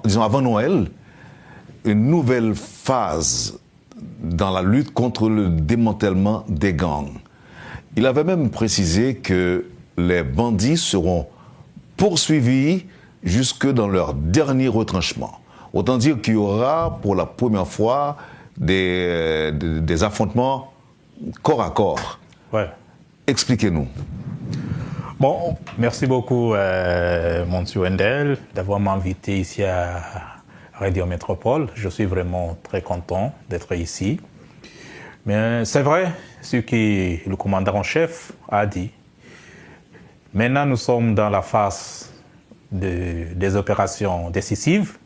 disons avant Noël, une nouvelle phase dans la lutte contre le démantèlement des gangs. Il avait même précisé que les bandits seront poursuivis jusque dans leur dernier retranchement. Autant dire qu'il y aura pour la première fois des affrontements corps à corps. Ouais. Expliquez-nous. Bon, merci beaucoup, Monsieur Wendel, d'avoir m'invité ici à Radio Métropole. Je suis vraiment très content d'être ici. Mais c'est vrai, ce que le commandant en chef a dit. Maintenant, nous sommes dans la phase des opérations décisives.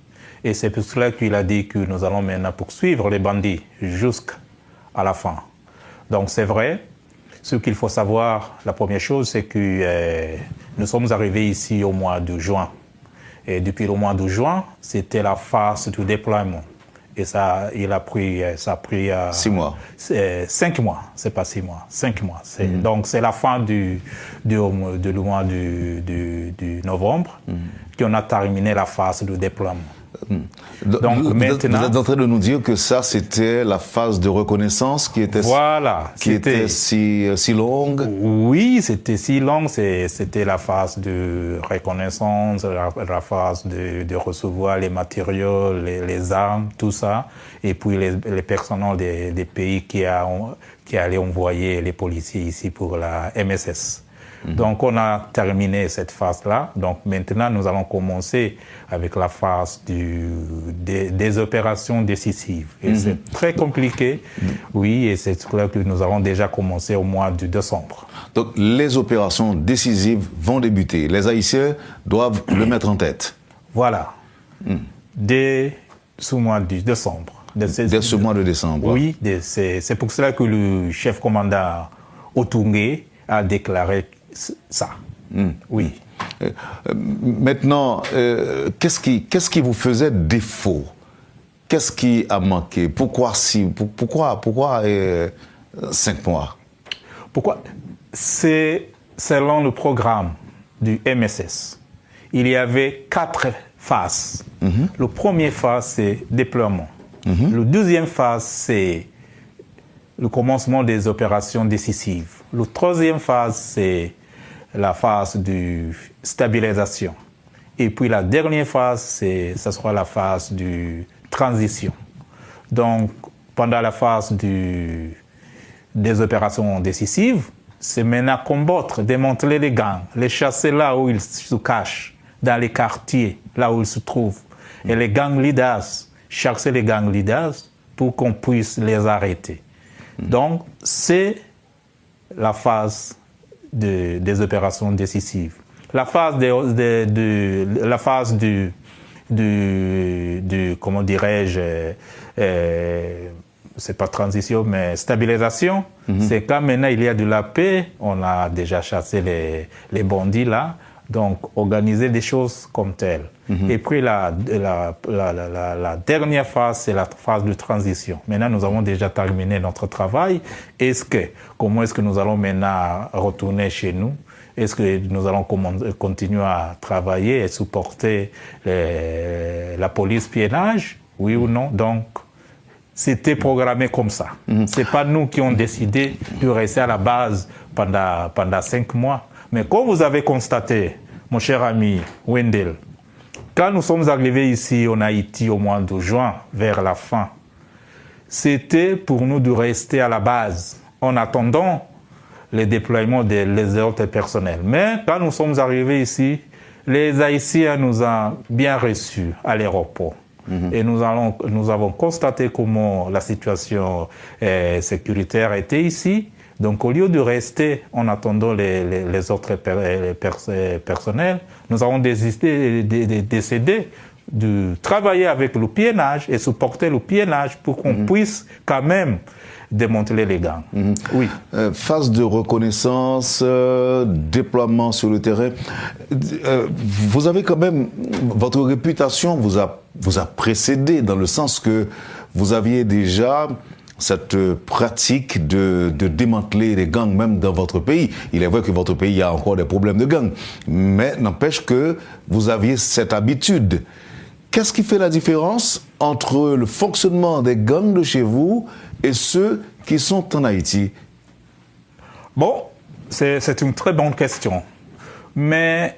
Et c'est pour cela qu'il a dit que nous allons maintenant poursuivre les bandits jusqu'à la fin. Donc c'est vrai. Ce qu'il faut savoir, la première chose, c'est que nous sommes arrivés ici au mois de juin. Et depuis le mois de juin, c'était la phase du déploiement. Et ça a pris 6 mois. 5 mois, c'est pas 6 mois, 5 mois. Donc c'est la fin du mois de novembre qu'on a terminé la phase du déploiement. Donc maintenant, vous êtes en train de nous dire que ça, c'était la phase de reconnaissance qui était, si longue? Oui, c'était si longue. C'était la phase de reconnaissance, la phase de recevoir les matériaux, les armes, tout ça. Et puis les personnels des pays qui allaient envoyer les policiers ici pour la MSS. Donc, on a terminé cette phase-là. Donc, maintenant, nous allons commencer avec la phase des opérations décisives. Et c'est très compliqué, oui, et c'est là que nous avons déjà commencé au mois de décembre. Donc, les opérations décisives vont débuter. Les Haïtiens doivent le mettre en tête. Voilà. Dès ce mois de décembre. Dès ce mois de décembre. Oui, c'est pour cela que le chef commandant Otungé a déclaré ça. Oui. Maintenant, qu'est-ce qui vous faisait défaut? Qu'est-ce qui a manqué? Pourquoi 5 mois? Pourquoi? C'est selon le programme du MSS. Il y avait 4 phases. Le premier phase, c'est déploiement. Le deuxième phase, c'est le commencement des opérations décisives. Le troisième phase, c'est la phase de stabilisation. Et puis la dernière phase, ce sera la phase de transition. Donc, pendant la phase des opérations décisives, c'est maintenant combattre, démanteler les gangs, les chasser là où ils se cachent, dans les quartiers, là où ils se trouvent. Et les gang leaders, chasser les gang leaders pour qu'on puisse les arrêter. Donc, c'est la phase des opérations décisives. La phase comment dirais-je, c'est pas transition, mais stabilisation, c'est quand maintenant il y a de la paix, on a déjà chassé les bandits là, donc organiser des choses comme telles. Et puis la dernière phase, c'est la phase de transition. Maintenant, nous avons déjà terminé notre travail. Comment est-ce que nous allons maintenant retourner chez nous? Est-ce que nous allons continuer à travailler et supporter la police piénage? Oui ou non? Donc, c'était programmé comme ça. C'est pas nous qui avons décidé de rester à la base pendant 5 mois. Mais comme vous avez constaté, mon cher ami Wendel, quand nous sommes arrivés ici en Haïti au mois de juin, vers la fin, c'était pour nous de rester à la base en attendant le déploiement des autres personnels. Mais quand nous sommes arrivés ici, les Haïtiens nous ont bien reçus à l'aéroport. Et nous avons constaté comment la situation sécuritaire était ici. Donc, au lieu de rester en attendant les autres personnels, nous avons décidé de travailler avec le piénage et supporter le piénage pour qu'on puisse quand même démanteler les gangs. Oui. Phase de reconnaissance, déploiement sur le terrain. Vous avez quand même, votre réputation vous a précédé dans le sens que vous aviez déjà cette pratique de démanteler les gangs même dans votre pays. Il est vrai que votre pays a encore des problèmes de gangs, mais n'empêche que vous aviez cette habitude. qu'est-ce qui fait la différence entre le fonctionnement des gangs de chez vous et ceux qui sont en Haïti? Bon, c'est une très bonne question. Mais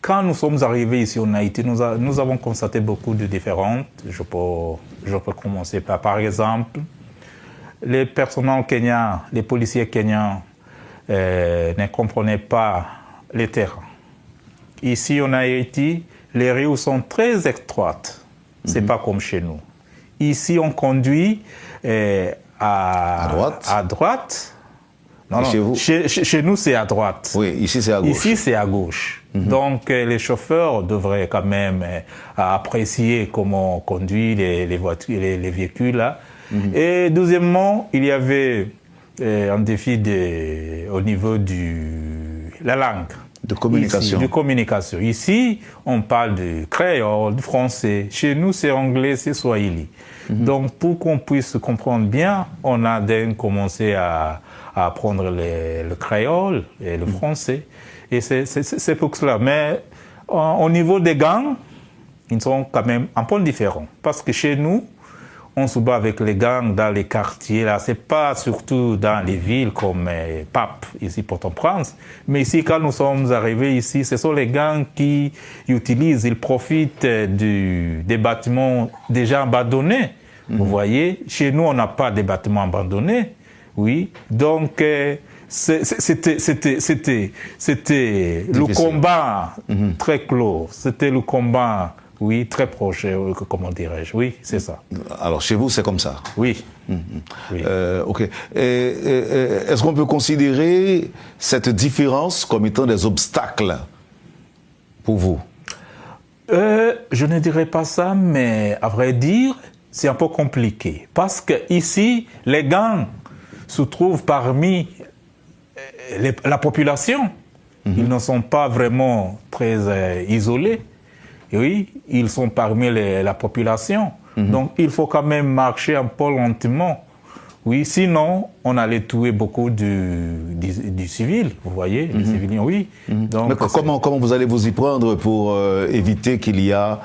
quand nous sommes arrivés ici en Haïti, nous avons constaté beaucoup de différences. Je peux commencer par exemple, les personnels kenyans, les policiers kenyans ne comprenaient pas les terrains. Ici en Haïti, les rues sont très étroites. C'est pas comme chez nous. Ici, on conduit à droite. Non, chez vous? Chez nous, c'est à droite. Oui, ici, c'est à gauche. Ici, c'est à gauche. Donc, les chauffeurs devraient quand même apprécier comment on conduit les voitures, les véhicules. Là. Et deuxièmement, il y avait un défi au niveau de la langue. De communication. Ici, de communication. Ici, on parle de créole, de français. Chez nous, c'est anglais, c'est swahili. Donc, pour qu'on puisse se comprendre bien, on a commencé à apprendre le créole et le français. Et c'est pour cela. Mais au niveau des gangs, ils sont quand même un peu différents. Parce que chez nous, on se bat avec les gangs dans les quartiers. Là, c'est pas surtout dans les villes comme Pape, ici, Port-au-Prince. Mais ici, quand nous sommes arrivés ici, ce sont les gangs qui utilisent, ils profitent des bâtiments déjà abandonnés. Vous voyez, chez nous, on n'a pas de bâtiments abandonnés. Oui, donc c'était le combat très clos. C'était le combat, oui, très proche, comment dirais-je. Oui, c'est ça. Alors, chez vous, c'est comme ça? Oui. Oui. OK. Est-ce qu'on peut considérer cette différence comme étant des obstacles pour vous? Je ne dirais pas ça, mais à vrai dire, c'est un peu compliqué. Parce que ici, les gangs se trouvent parmi la population. Ils ne sont pas vraiment très isolés. Oui, ils sont parmi la population. Donc, il faut quand même marcher un peu lentement. Oui, sinon, on allait tuer beaucoup du civil, vous voyez, les civiliens, oui. Donc, mais comment vous allez vous y prendre pour éviter qu'il y a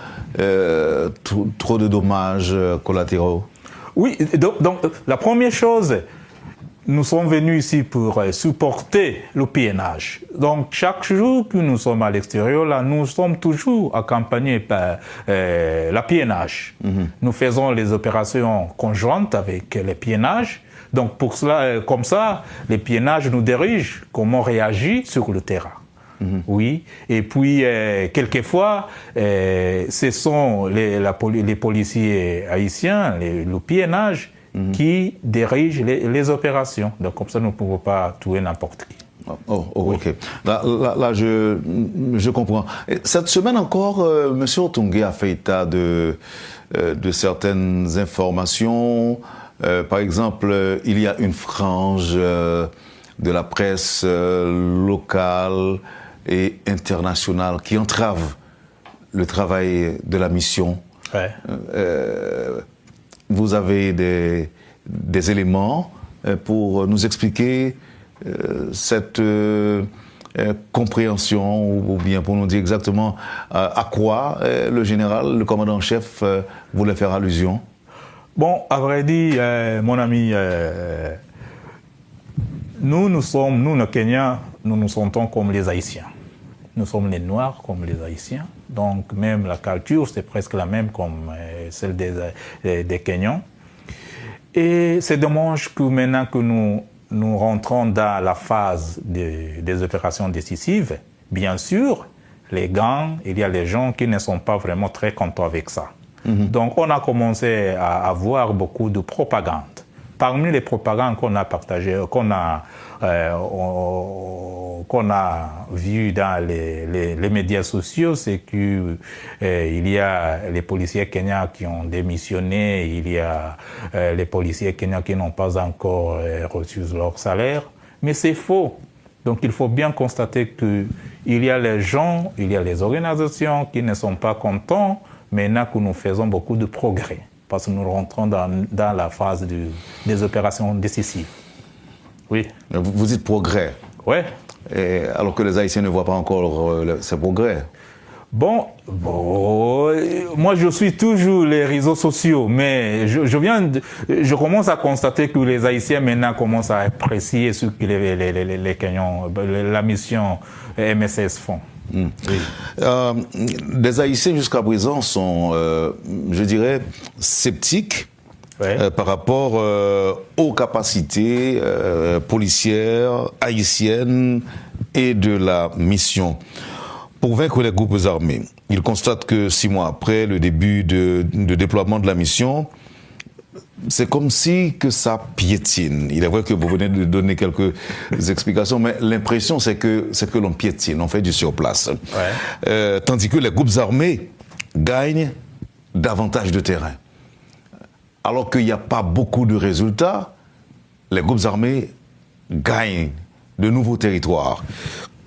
trop de dommages collatéraux? Oui, donc la première chose, nous sommes venus ici pour supporter le piénage. Donc, chaque jour que nous sommes à l'extérieur, là, nous sommes toujours accompagnés par la piénage. Nous faisons les opérations conjointes avec les piénages. Donc, pour cela, comme ça, les piénages nous dirigent comment réagir sur le terrain. Oui, et puis quelquefois, ce sont les policiers haïtiens, le piénage, qui dirigent les opérations. Donc comme ça, nous ne pouvons pas tuer n'importe qui. Oui. OK. Là je comprends. Cette semaine encore, M. Otungue a fait état de certaines informations. Par exemple, il y a une frange de la presse locale et internationale qui entrave le travail de la mission. Ouais. Vous avez des éléments pour nous expliquer cette compréhension, ou bien pour nous dire exactement à quoi le général, le commandant en chef, voulait faire allusion? Bon, à vrai dire, mon ami, nous, les Kenyans, nous nous sentons comme les Haïtiens. Nous sommes les Noirs comme les Haïtiens. Donc, même la culture, c'est presque la même comme celle des Kenyans. Et c'est dommage que maintenant que nous rentrons dans la phase des opérations décisives, bien sûr, les gangs, il y a les gens qui ne sont pas vraiment très contents avec ça. Donc, on a commencé à avoir beaucoup de propagande. Parmi les propagandes qu'on a partagées, qu'on a vu dans les médias sociaux, c'est que il y a les policiers kenyans qui ont démissionné, il y a les policiers kenyans qui n'ont pas encore reçu leur salaire, mais c'est faux. Donc il faut bien constater que il y a les gens, il y a les organisations qui ne sont pas contents, maintenant que nous faisons beaucoup de progrès, parce que nous rentrons dans la phase des opérations décisives. Oui. Vous dites progrès. Oui. Alors que les Haïtiens ne voient pas encore ces progrès. Bon, moi je suis toujours les réseaux sociaux, mais je commence à constater que les Haïtiens maintenant commencent à apprécier ce que les Kenyans, la mission MSS font. Oui. Des Haïtiens jusqu'à présent sont, je dirais, sceptiques. Ouais. Par rapport aux capacités policières haïtiennes et de la mission. Pour vaincre les groupes armés, ils constatent que 6 mois après le début de déploiement de la mission, c'est comme si que ça piétine. Il est vrai que vous venez de donner quelques explications, mais l'impression c'est que l'on piétine, on fait du surplace. Ouais. Tandis que les groupes armés gagnent davantage de terrain. Alors qu'il n'y a pas beaucoup de résultats, les groupes armés gagnent de nouveaux territoires.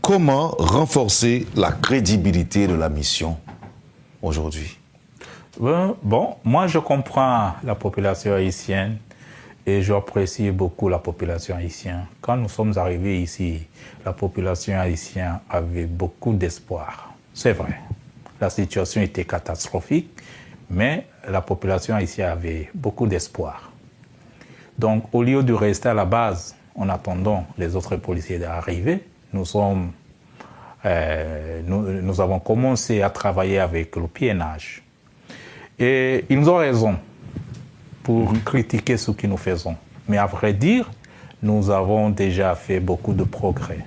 Comment renforcer la crédibilité de la mission aujourd'hui? Bon, moi je comprends la population haïtienne et j'apprécie beaucoup la population haïtienne. Quand nous sommes arrivés ici, la population haïtienne avait beaucoup d'espoir. C'est vrai, la situation était catastrophique, mais la population haïtienne avait beaucoup d'espoir. Donc, au lieu de rester à la base en attendant les autres policiers d'arriver, nous avons commencé à travailler avec le piénage. Et ils ont raison pour critiquer ce que nous faisons. Mais à vrai dire, nous avons déjà fait beaucoup de progrès.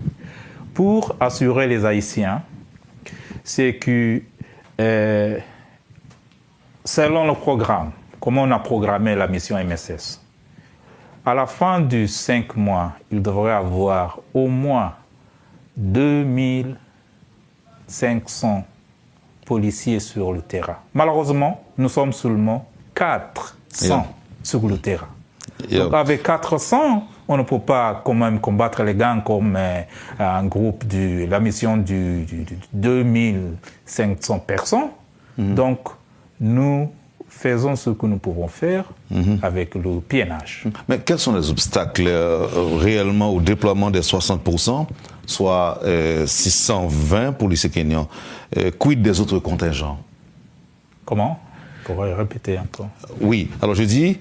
Pour assurer les Haïtiens, c'est que selon le programme, comment on a programmé la mission MSS, à la fin du 5 mois, il devrait avoir au moins 2500 policiers sur le terrain. Malheureusement, nous sommes seulement 400 sur le terrain. Donc avec 400, on ne peut pas quand même combattre les gangs comme un groupe de la mission de 2500 personnes. Donc, nous faisons ce que nous pouvons faire avec le piénage. Mais quels sont les obstacles réellement au déploiement des 60%, soit 620 policiers kenyans? Quid des autres contingents? Comment? Vous pourriez répéter un peu? Oui, alors je dis,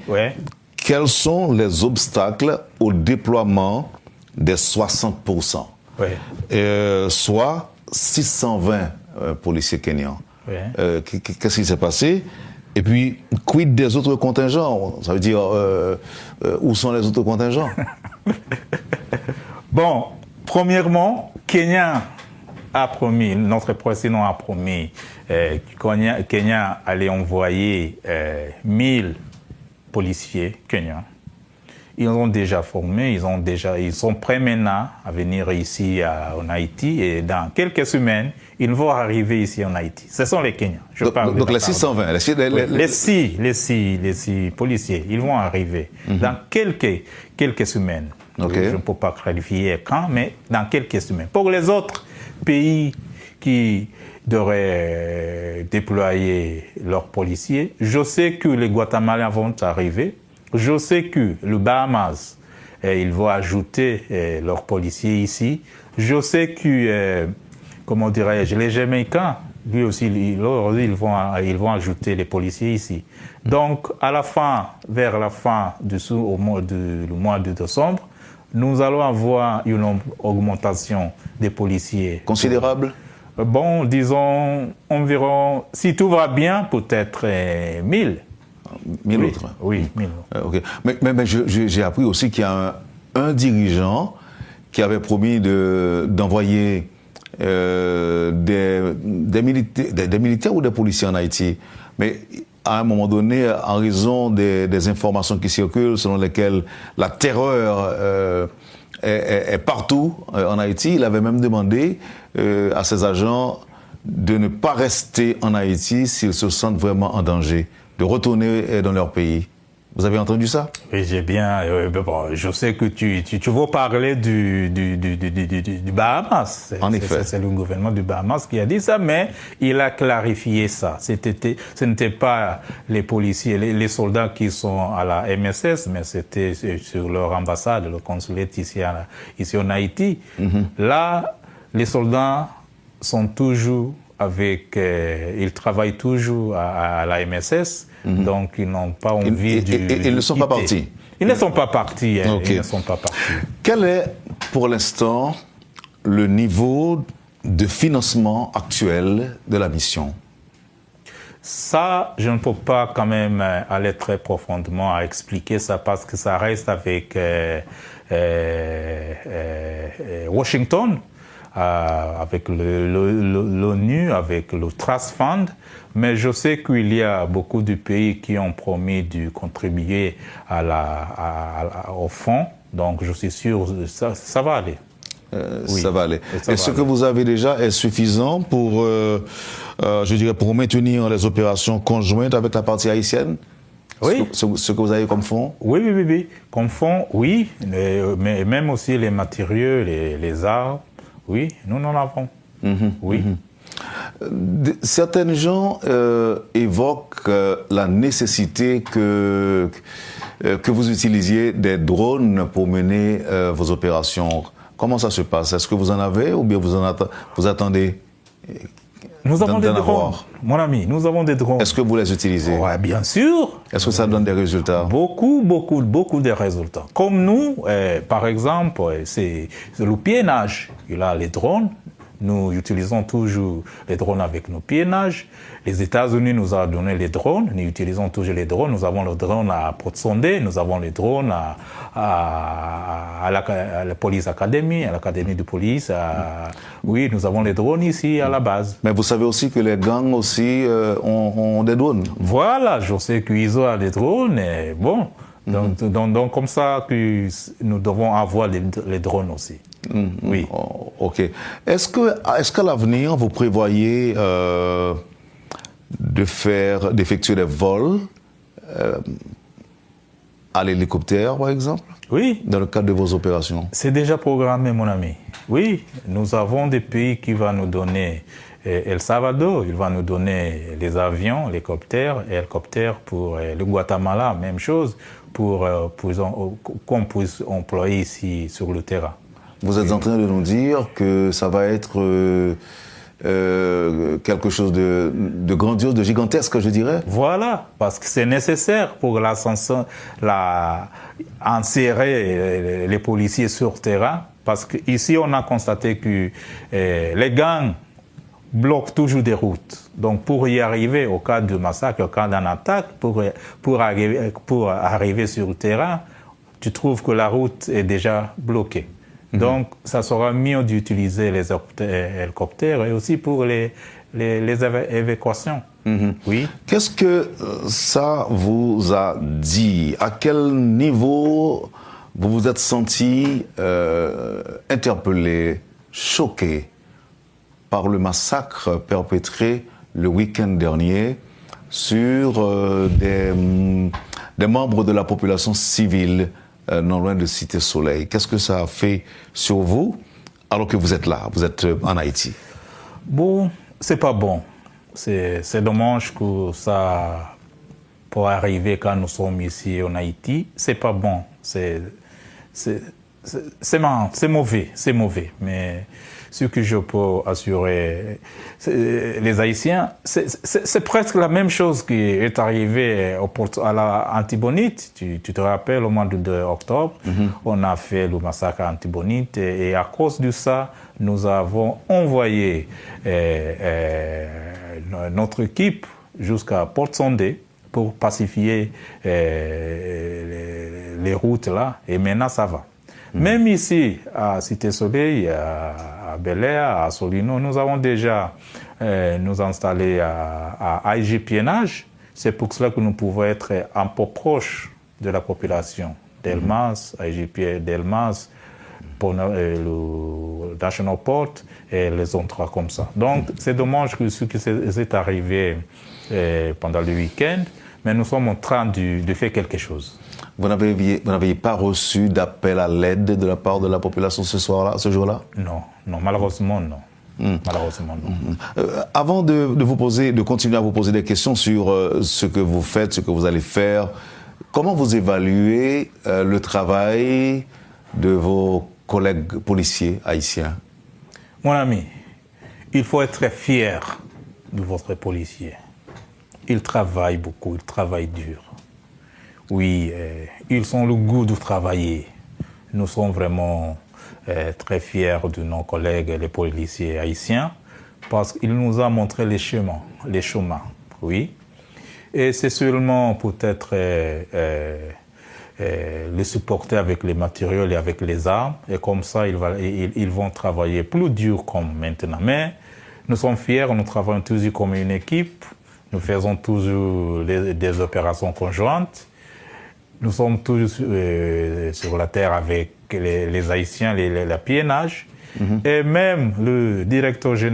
quels sont les obstacles au déploiement des 60%, soit 620 policiers kenyans? Qu'est-ce qui s'est passé? Et puis, quid des autres contingents? Ça veut dire, où sont les autres contingents? Bon, premièrement, Kenya a promis, notre président a promis, Kenya allait envoyer 1000 policiers kenyans. Ils ont déjà formé, ils sont prêts maintenant à venir ici en Haïti et dans quelques semaines, ils vont arriver ici en Haïti. Ce sont les Kenyans. Donc les 620, les six policiers, ils vont arriver dans quelques semaines. Je ne peux pas qualifier quand, mais dans quelques semaines. Pour les autres pays qui devraient déployer leurs policiers, je sais que les Guatémalens vont arriver. Je sais que le Bahamas, ils vont ajouter leurs policiers ici. Je sais que, comment dirais-je, les Jamaïcains, lui aussi, ils vont ajouter les policiers ici. Donc, vers la fin du mois de décembre, nous allons avoir une augmentation des policiers. Considérable? Bon, disons environ, si tout va bien, peut-être 1000. 1000 autres. Oui, 1000. Okay. Mais j'ai appris aussi qu'il y a un dirigeant qui avait promis d'envoyer des militaires ou des policiers en Haïti. Mais à un moment donné, en raison des informations qui circulent selon lesquelles la terreur est partout en Haïti, il avait même demandé à ses agents de ne pas rester en Haïti s'ils se sentent vraiment en danger, de retourner dans leur pays. Vous avez entendu ça? Oui, j'ai bien. Bon, je sais que tu veux parler du Bahamas. En effet. C'est le gouvernement du Bahamas qui a dit ça, mais il a clarifié ça. Ce n'était pas les policiers, les soldats qui sont à la MSS, mais c'était sur leur ambassade, le consulate ici en Haïti. Là, les soldats sont toujours ils travaillent toujours à la MSS, donc ils n'ont pas envie ils ne sont pas partis. Ils ne sont pas partis. Okay. Ils ne sont pas partis. Quel est, pour l'instant, le niveau de financement actuel de la mission? Ça, je ne peux pas quand même aller très profondément à expliquer ça parce que ça reste avec Washington, avec l'ONU, avec le Trust Fund. Mais je sais qu'il y a beaucoup de pays qui ont promis de contribuer au fonds. Donc, je suis sûr que ça va aller. Oui, ça va aller. Et ce que vous avez déjà est suffisant pour, je dirais, pour maintenir les opérations conjointes avec la partie haïtienne? Oui. Ce que vous avez comme fonds? Oui. Comme fonds, oui. Mais même aussi les matériaux, les arts, oui, nous en avons. Oui. Certains gens évoquent la nécessité que vous utilisiez des drones pour mener vos opérations. Comment ça se passe? Est-ce que vous en avez ou bien vous attendez? Nous avons des drones, mon ami, nous avons des drones. Est-ce que vous les utilisez? Oui, bien sûr. Est-ce que ça donne des résultats? Beaucoup de résultats. Comme nous, par exemple, c'est le piénage. Il a les drones. Nous utilisons toujours les drones avec nos piénages. Les États-Unis nous ont donné les drones. Nous utilisons toujours les drones. Nous avons le drone à Port-Sondé. Nous avons les drones à la Police Academy, à l'Académie de police. Oui, nous avons les drones ici à la base. Mais vous savez aussi que les gangs aussi ont des drones. Voilà, je sais qu'ils ont des drones. Et bon, donc comme ça que nous devons avoir les drones aussi. Oui. Oh, ok. Est-ce qu'à l'avenir, vous prévoyez d'effectuer des vols à l'hélicoptère, par exemple? Oui. Dans le cadre de vos opérations? C'est déjà programmé, mon ami. Oui, nous avons des pays qui vont nous donner El Salvador, il va nous donner les avions, hélicoptères pour le Guatemala, même chose, qu'on puisse employer ici sur le terrain. Vous êtes en train de nous dire que ça va être quelque chose de grandiose, de gigantesque, je dirais? Voilà, parce que c'est nécessaire pour insérer les policiers sur terrain, parce qu'ici on a constaté que les gangs bloquent toujours des routes. Donc pour y arriver au cas de massacre, au cas d'une attaque, pour arriver sur le terrain, tu trouves que la route est déjà bloquée. Donc, ça sera mieux d'utiliser les hélicoptères et aussi pour les évacuations. Oui. Qu'est-ce que ça vous a dit? À quel niveau vous vous êtes senti interpellé, choqué par le massacre perpétré le week-end dernier sur des membres de la population civile non loin de Cité Soleil? Qu'est-ce que ça a fait sur vous alors que vous êtes là, vous êtes en Haïti? Bon, c'est pas bon. C'est dommage que ça peut arriver quand nous sommes ici en Haïti. C'est pas bon. C'est mauvais. Mais ce que je peux assurer les Haïtiens, c'est presque la même chose qui est arrivée à la Antibonite. Tu te rappelles, au mois d'octobre, on a fait le massacre à Antibonite et à cause de ça, nous avons envoyé notre équipe jusqu'à Port-Sondé pour pacifier les routes là, et maintenant ça va. Même ici, à Cité-Soleil, à Bel-Air, à Solino, nous avons déjà nous installé à IG Piénage. C'est pour cela que nous pouvons être un peu proches de la population. Delmas, IG Delmas, pour le National Port et les autres comme ça. Donc, c'est dommage que ce qui est arrivé pendant le week-end, mais nous sommes en train de faire quelque chose. Vous n'aviez pas reçu d'appel à l'aide de la part de la population ce jour-là? Non, malheureusement non. Malheureusement non. Avant de continuer à vous poser des questions sur ce que vous faites, ce que vous allez faire, comment vous évaluez le travail de vos collègues policiers haïtiens? Mon ami, il faut être fier de votre policier. Ils travaillent beaucoup, ils travaillent dur. Oui, ils ont le goût de travailler. Nous sommes vraiment très fiers de nos collègues, les policiers haïtiens, parce qu'ils nous ont montré les chemins, oui. Et c'est seulement peut-être les supporter avec les matériaux et avec les armes, et comme ça, ils vont travailler plus dur comme maintenant. Mais nous sommes fiers, nous travaillons toujours comme une équipe, nous faisons toujours des opérations conjointes. Nous sommes toujours sur la terre avec les Haïtiens, la PNH, et même le directeur général